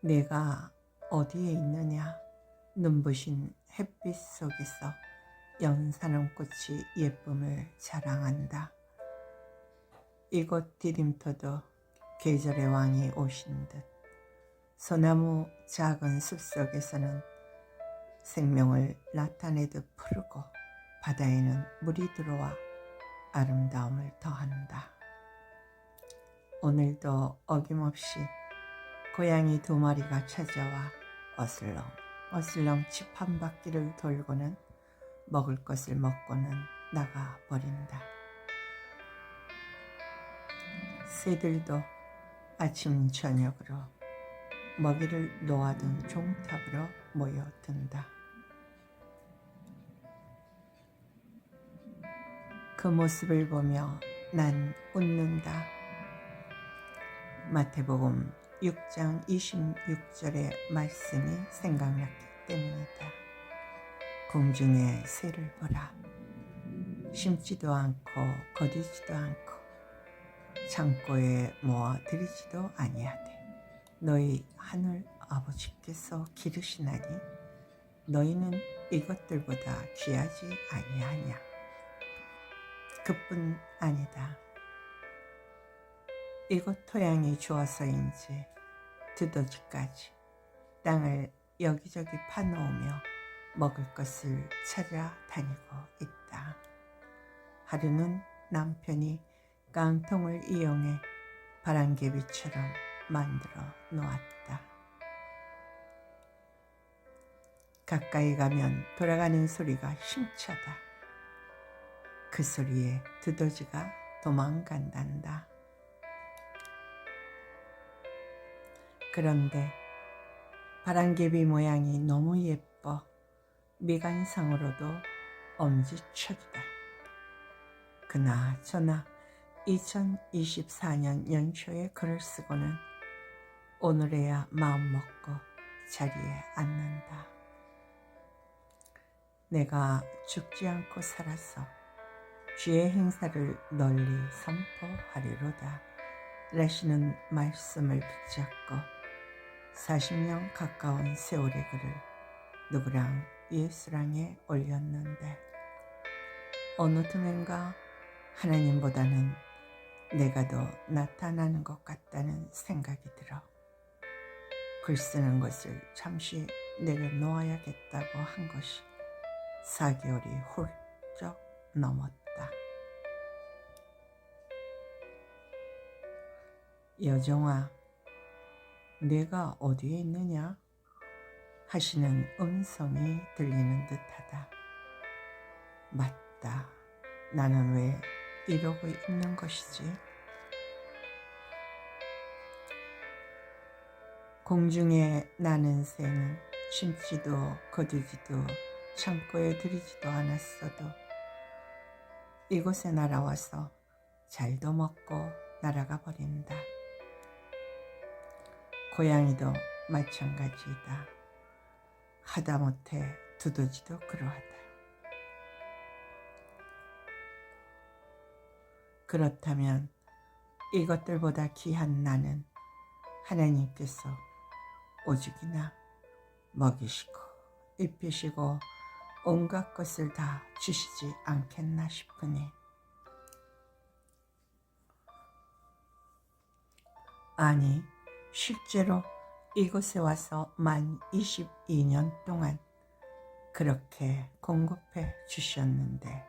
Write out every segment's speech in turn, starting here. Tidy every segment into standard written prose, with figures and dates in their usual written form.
내가 어디에 있느냐? 눈부신 햇빛 속에서 연산홍꽃이 예쁨을 자랑한다. 이곳 디딤터도 계절의 왕이 오신 듯 소나무 작은 숲속에서는 생명을 나타내듯 푸르고 바다에는 물이 들어와 아름다움을 더한다. 오늘도 어김없이 고양이 2마리가 찾아와 어슬렁 집 한 바퀴를 돌고는 먹을 것을 먹고는 나가버린다. 새들도 아침 저녁으로 먹이를 놓아둔 종탑으로 모여든다. 그 모습을 보며 난 웃는다. 마태복음 6장 26절의 말씀이 생각났기 때문이다. 공중의 새를 보라. 심지도 않고 거두지도 않고 창고에 모아 들이지도 아니하되 너희 하늘 아버지께서 기르시나니 너희는 이것들보다 귀하지 아니하냐. 그뿐 아니다. 이곳 토양이 좋아서인지 두더지까지 땅을 여기저기 파놓으며 먹을 것을 찾아다니고 있다. 하루는 남편이 깡통을 이용해 바람개비처럼 만들어 놓았다. 가까이 가면 돌아가는 소리가 힘차다. 그 소리에 두더지가 도망간단다. 그런데 바람개비 모양이 너무 예뻐 미간상으로도 엄지척이다. 그나저나 2024년 연초에 글을 쓰고는 오늘에야 마음먹고 자리에 앉는다. 내가 죽지 않고 살아서 주의 행사를 널리 선포하리로다 라시는 말씀을 붙잡고 40년 가까운 세월의 글을 누구랑 예수랑에 올렸는데 어느 틈엔가 하나님보다는 내가 더 나타나는 것 같다는 생각이 들어 글 쓰는 것을 잠시 내려놓아야겠다고 한 것이 4개월이 훌쩍 넘었다. 여정아, 내가 어디에 있느냐? 하시는 음성이 들리는 듯하다. 맞다. 나는 왜 이러고 있는 것이지? 공중에 나는 새는 심지도 거두지도 창고에 들이지도 않았어도 이곳에 날아와서 잘도 먹고 날아가 버린다. 고양이도 마찬가지이다. 하다못해 두더지도 그러하다. 그렇다면 이것들보다 귀한 나는 하나님께서 오죽이나 먹이시고 입히시고 온갖 것을 다 주시지 않겠나 싶으니 아니 실제로 이곳에 와서 만 22년 동안 그렇게 공급해 주셨는데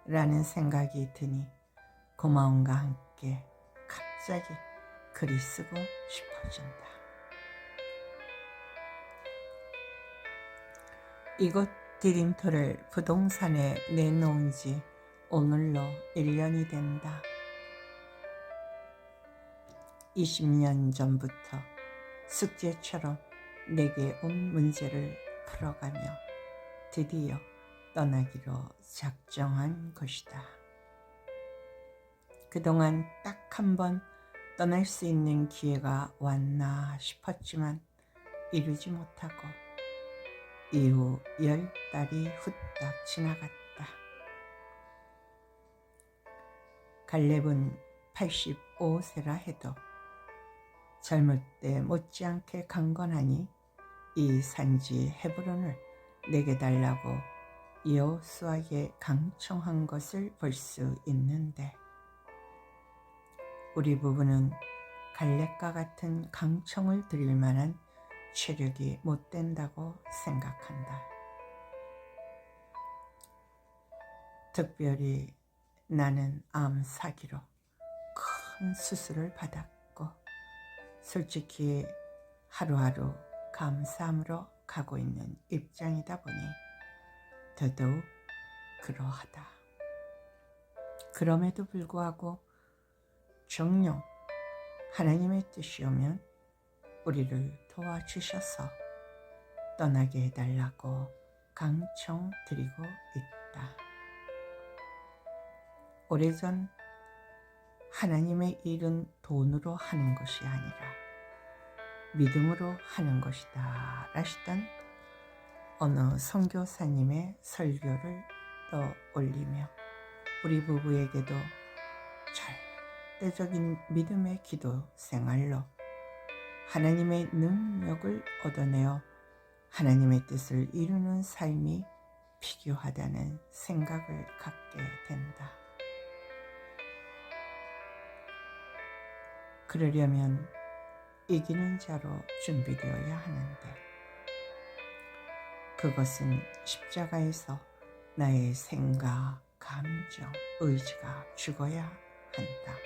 라는 생각이 드니 고마움과 함께 갑자기 글이 쓰고 싶어진다. 이곳 디딤터를 부동산에 내놓은 지 오늘로 1년이 된다. 20년 전부터 숙제처럼 내게 온 문제를 풀어가며 드디어 떠나기로 작정한 것이다. 그동안 딱 한 번 떠날 수 있는 기회가 왔나 싶었지만 이루지 못하고 이후 10달이 후딱 지나갔다. 갈렙은 85세라 해도 젊을 때 못지않게 강건하니 이 산지 헤브론을 내게 달라고 여호수아에게 강청한 것을 볼 수 있는데, 우리 부부는 갈렙과 같은 강청을 드릴 만한 체력이 못 된다고 생각한다. 특별히 나는 암 사기로 큰 수술을 받았고, 솔직히 하루하루 감사함으로 가고 있는 입장이다 보니 더더욱 그러하다. 그럼에도 불구하고 정녕 하나님의 뜻이 오면 우리를 도와주셔서 떠나게 해달라고 강청드리고 있다. 오래전 하나님의 일은 돈으로 하는 것이 아니라 믿음으로 하는 것이다 라시던 어느 선교사님의 설교를 떠올리며 우리 부부에게도 절대적인 믿음의 기도 생활로 하나님의 능력을 얻어내어 하나님의 뜻을 이루는 삶이 필요하다는 생각을 갖게 된다. 그러려면 이기는 자로 준비되어야 하는데, 그것은 십자가에서 나의 생각, 감정, 의지가 죽어야 한다.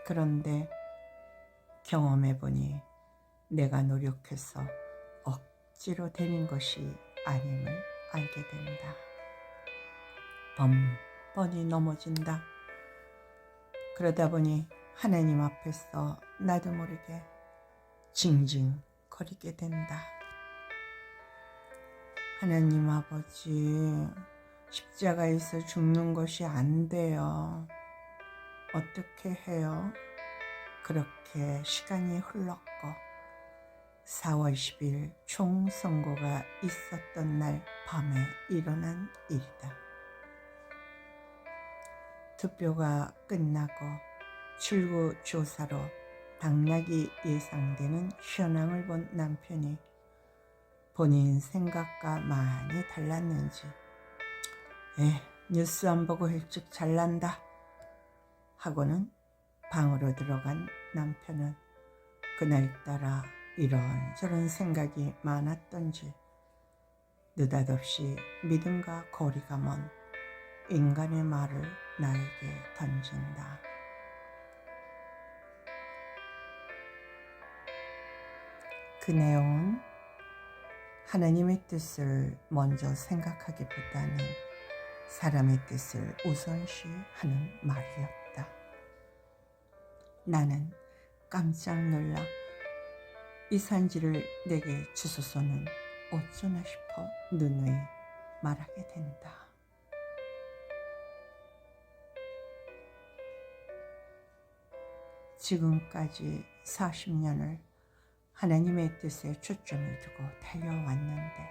그런데 경험해보니 내가 노력해서 억지로 되는 것이 아님을 알게 된다. 번번이 넘어진다. 그러다 보니 하나님 앞에서 나도 모르게 징징거리게 된다. 하나님 아버지, 십자가에서 죽는 것이 안 돼요. 어떻게 해요? 그렇게 시간이 흘렀고 4월 10일 총선거가 있었던 날 밤에 일어난 일이다. 투표가 끝나고 출구 조사로 당락이 예상되는 현황을 본 남편이 본인 생각과 많이 달랐는지 뉴스 안 보고 일찍 잘난다 하고는 방으로 들어간 남편은 그날따라 이런저런 생각이 많았던지 느닷없이 믿음과 거리가 먼 인간의 말을 나에게 던진다. 그 내용은 하나님의 뜻을 먼저 생각하기보다는 사람의 뜻을 우선시하는 말이었다. 나는 깜짝 놀라 이 산지를 내게 주소서는 어쩌나 싶어 누누이 말하게 된다. 지금까지 40년을 하나님의 뜻에 초점을 두고 달려왔는데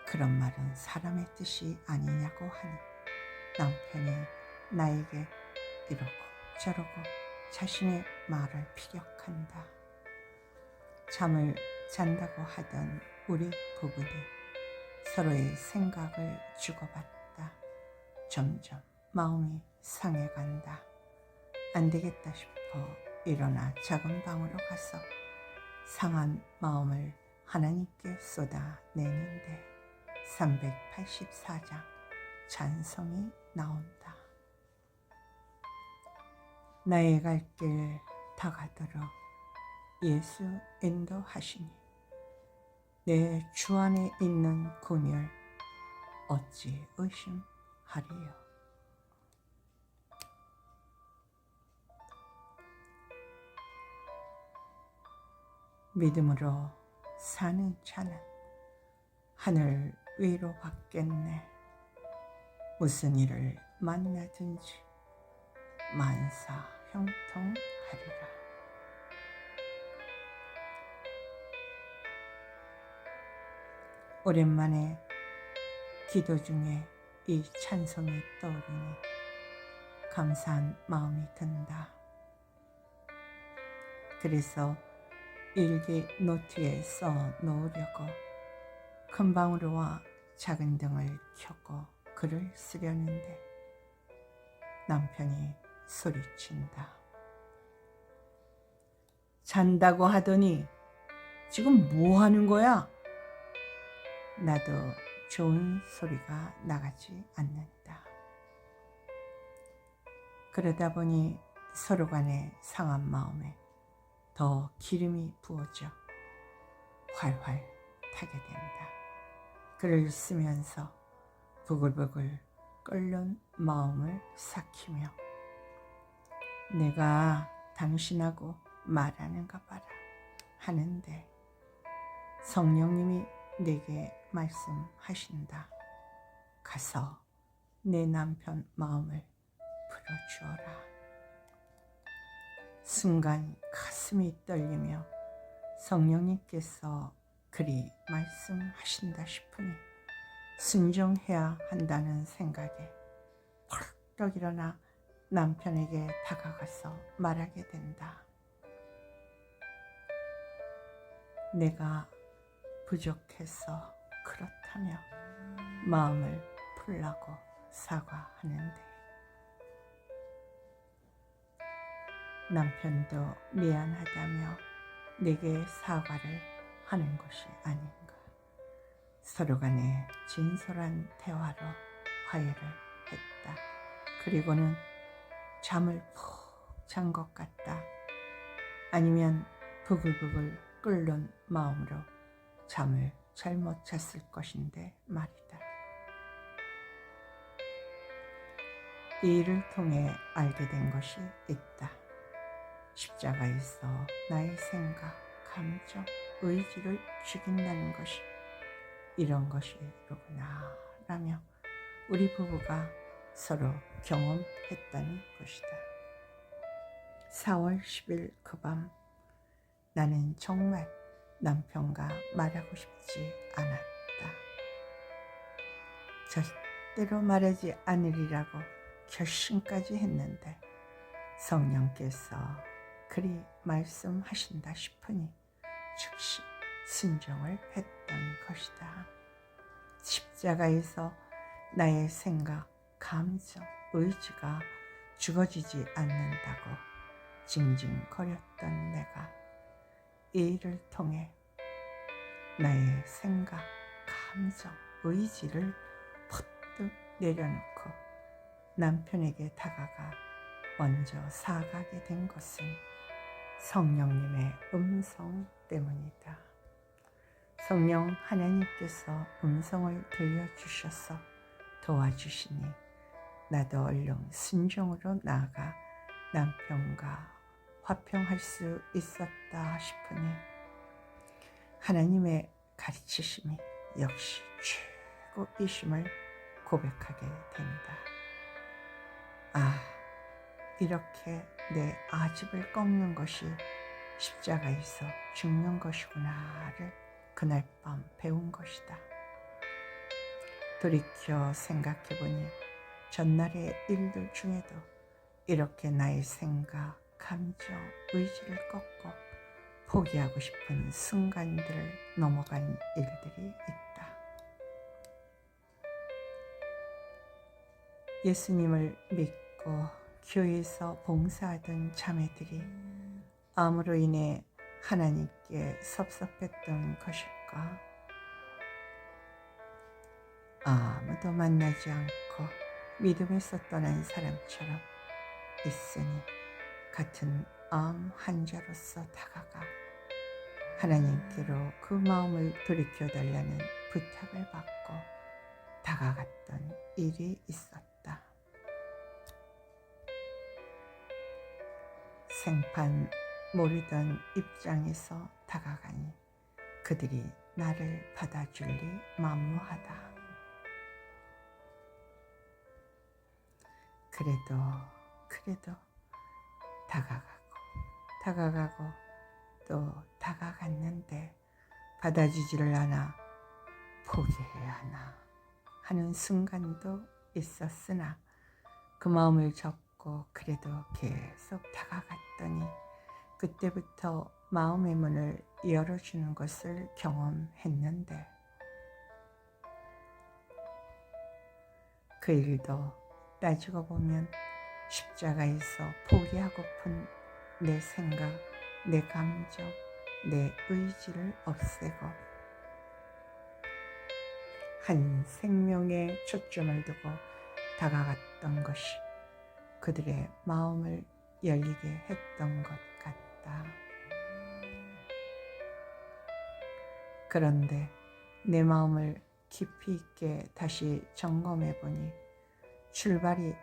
그런 말은 사람의 뜻이 아니냐고 하는 남편이 나에게 이러고 저러고 자신의 말을 피력한다. 잠을 잔다고 하던 우리 부부는 서로의 생각을 주고받다 점점 마음이 상해간다. 안 되겠다 싶어 일어나 작은 방으로 가서 상한 마음을 하나님께 쏟아내는데 384장 찬송이 나온다. 나의 갈 길 다가도록 예수 인도하시니 내 주 안에 있는 군율 어찌 의심하리요. 믿음으로 사는 자는 하늘 위로 받겠네. 무슨 일을 만나든지 만사 형통하리라. 오랜만에 기도 중에 이 찬송이 떠오르니 감사한 마음이 든다. 그래서 일기 노트에 써 놓으려고 큰방으로와 작은 등을 켜고 글을 쓰려는데 남편이 소리친다. 잔다고 하더니 지금 뭐 하는 거야? 나도 좋은 소리가 나가지 않는다. 그러다 보니 서로 간의 상한 마음에 더 기름이 부어져 활활 타게 된다. 글을 쓰면서 부글부글 끓는 마음을 삭히며 내가 당신하고 말하는가 봐라 하는데 성령님이 내게 말씀하신다. 가서 내 남편 마음을 풀어주어라. 순간 가슴이 떨리며 성령님께서 그리 말씀하신다 싶으니 순종해야 한다는 생각에 펄떡 일어나 남편에게 다가가서 말하게 된다. 내가 부족해서 그렇다며 마음을 풀라고 사과하는데 남편도 미안하다며 내게 사과를 하는 것이 아닌가. 서로 간에 진솔한 대화로 화해를 했다. 그리고는 잠을 푹 잔 것 같다. 아니면 부글부글 끓는 마음으로 잠을 잘못 잤을 것인데 말이다. 이 일을 통해 알게 된 것이 있다. 십자가에서 나의 생각, 감정, 의지를 죽인다는 것이 이런 것이로구나 라며 우리 부부가 서로 경험했다는 것이다. 4월 10일 그 밤 나는 정말 남편과 말하고 싶지 않았다. 절대로 말하지 않으리라고 결심까지 했는데 성령께서 그리 말씀하신다 싶으니 즉시 순종을 했던 것이다. 십자가에서 나의 생각, 감정, 의지가 죽어지지 않는다고 징징거렸던 내가 이 일을 통해 나의 생각, 감정, 의지를 퍼뜩 내려놓고 남편에게 다가가 먼저 사과하게 된 것은 성령님의 음성 때문이다. 성령 하나님께서 음성을 들려주셔서 도와주시니 나도 얼른 순종으로 나아가 남편과 화평할 수 있었다 싶으니 하나님의 가르치심이 역시 최고이심을 고백하게 된다. 아, 이렇게 내 아집을 꺾는 것이 십자가에서 죽는 것이구나를 그날 밤 배운 것이다. 돌이켜 생각해보니 전날의 일들 중에도 이렇게 나의 생각, 감정, 의지를 꺾고 포기하고 싶은 순간들을 넘어간 일들이 있다. 예수님을 믿고 교회에서 봉사하던 자매들이 암으로 인해 하나님께 섭섭했던 것일까? 아무도 만나지 않고 믿음에서 떠난 사람처럼 있으니 같은 암 환자로서 다가가 하나님께로 그 마음을 돌이켜달라는 부탁을 받고 다가갔던 일이 있었다. 생판 모르던 입장에서 다가가니 그들이 나를 받아줄리 만무하다. 그래도 다가가고 또 다가갔는데 받아주지를 않아 포기해야 하나 하는 순간도 있었으나 그 마음을 접고 그래도 계속 다가갔더니 그때부터 마음의 문을 열어주는 것을 경험했는데 그 일도 따지고 보면 십자가에서 포기하고픈 내 생각, 내 감정, 내 의지를 없애고 한 생명에 초점을 두고 다가갔던 것이 그들의 마음을 열리게 했던 것 같다. 그런데 내 마음을 깊이 있게 다시 점검해 보니 출발이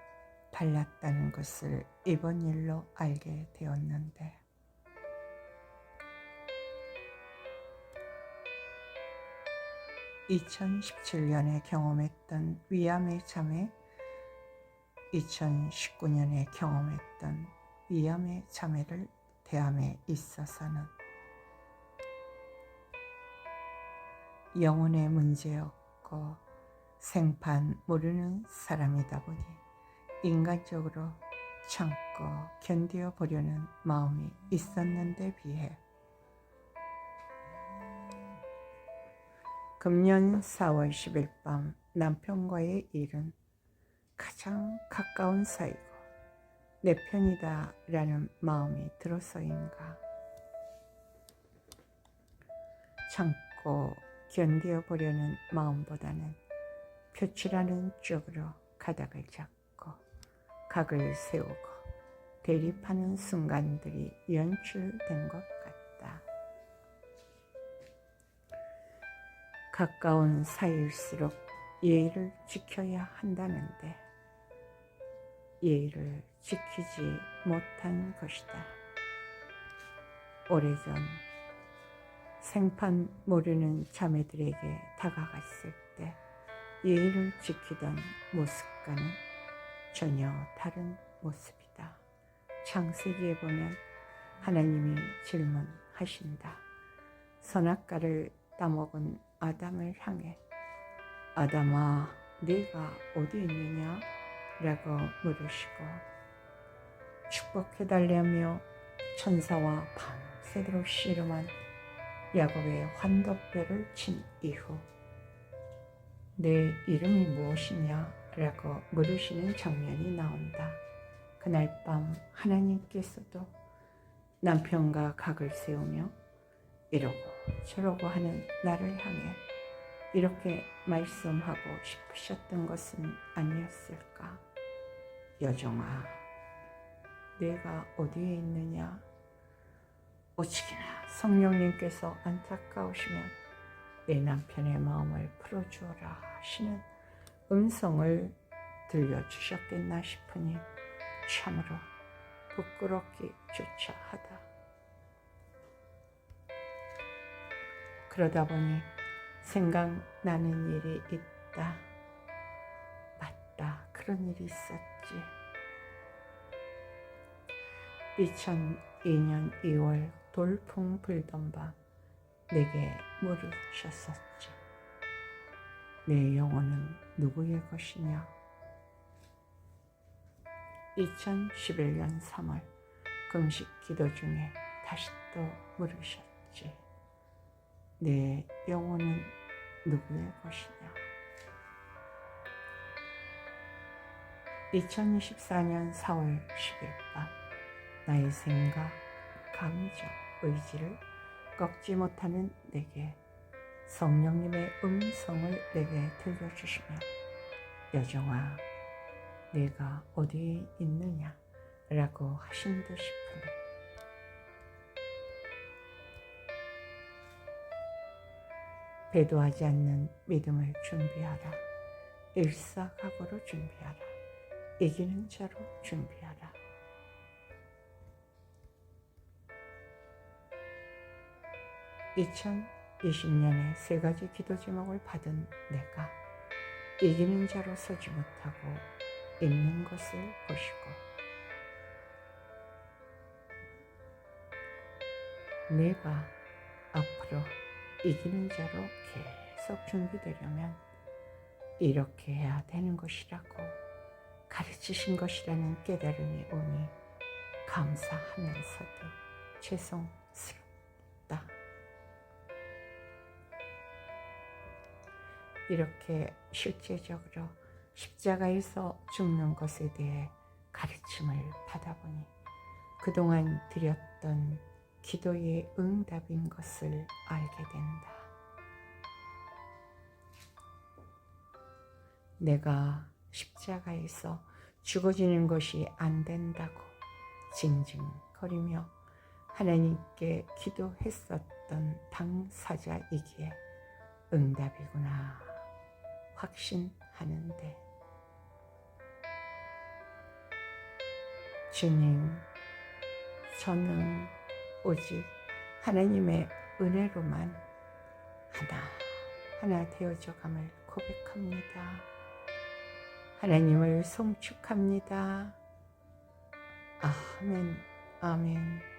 달랐다는 것을 이번 일로 알게 되었는데 (2017년에) 경험했던 위암의 참회, 2019년에 경험했던 위암의 참회를 대함에 있어서는 영혼의 문제였고 생판 모르는 사람이다 보니 인간적으로 참고 견디어 보려는 마음이 있었는데 비해 금년 4월 10일 밤 남편과의 일은 가장 가까운 사이고 내 편이다 라는 마음이 들어서인가 참고 견디어 보려는 마음보다는 표출하는 쪽으로 가닥을 잡고 각을 세우고 대립하는 순간들이 연출된 것 같다. 가까운 사이일수록 예의를 지켜야 한다는데 예의를 지키지 못한 것이다. 오래전 생판 모르는 자매들에게 다가갔을 때 예의를 지키던 모습과는 전혀 다른 모습이다. 창세기에 보면 하나님이 질문하신다. 선악과를 따먹은 아담을 향해 아담아 네가 어디 있느냐? 라고 물으시고 축복해달라며 천사와 밤새도록 씨름한 야곱의 환도뼈를 친 이후 내 이름이 무엇이냐? 라고 물으시는 장면이 나온다. 그날 밤 하나님께서도 남편과 각을 세우며 이러고 저러고 하는 나를 향해 이렇게 말씀하고 싶으셨던 것은 아니었을까? 여종아, 내가 어디에 있느냐? 오직이나 성령님께서 안타까우시면 내 남편의 마음을 풀어주어라 하시는 음성을 들려주셨겠나 싶으니 참으로 부끄럽기조차 하다. 그러다 보니 생각나는 일이 있다. 맞다, 그런 일이 있었지. 2002년 2월 돌풍 불던 밤 내게 물으셨었지. 내 영혼은 누구의 것이냐? 2011년 3월 금식 기도 중에 다시 또 물으셨지. 내 영혼은 누구의 것이냐? 2024년 4월 10일 밤 나의 생각, 감정, 의지를 꺾지 못하는 내게 성령님의 음성을 내게 들려주시며 여종아, 내가 어디에 있느냐? 라고 하신 듯 싶으니 배도하지 않는 믿음을 준비하라. 일사각오로 준비하라. 이기는 자로 준비하라. (2020년에) 3가지 기도 제목을 받은 내가 이기는 자로 서지 못하고 있는 것을 보시고 내가 앞으로 이기는 자로 계속 준비되려면 이렇게 해야 되는 것이라고 가르치신 것이라는 깨달음이 오니 감사하면서도 죄송스럽다. 이렇게 실제적으로 십자가에서 죽는 것에 대해 가르침을 받아보니 그동안 드렸던 기도의 응답인 것을 알게 된다. 내가 십자가에서 죽어지는 것이 안 된다고 징징거리며 하나님께 기도했었던 당사자이기에 응답이구나 확신하는데, 주님, 저는 오직 하나님의 은혜로만 하나하나 되어져감을 고백합니다. 하나님을 송축합니다. 아멘, 아멘.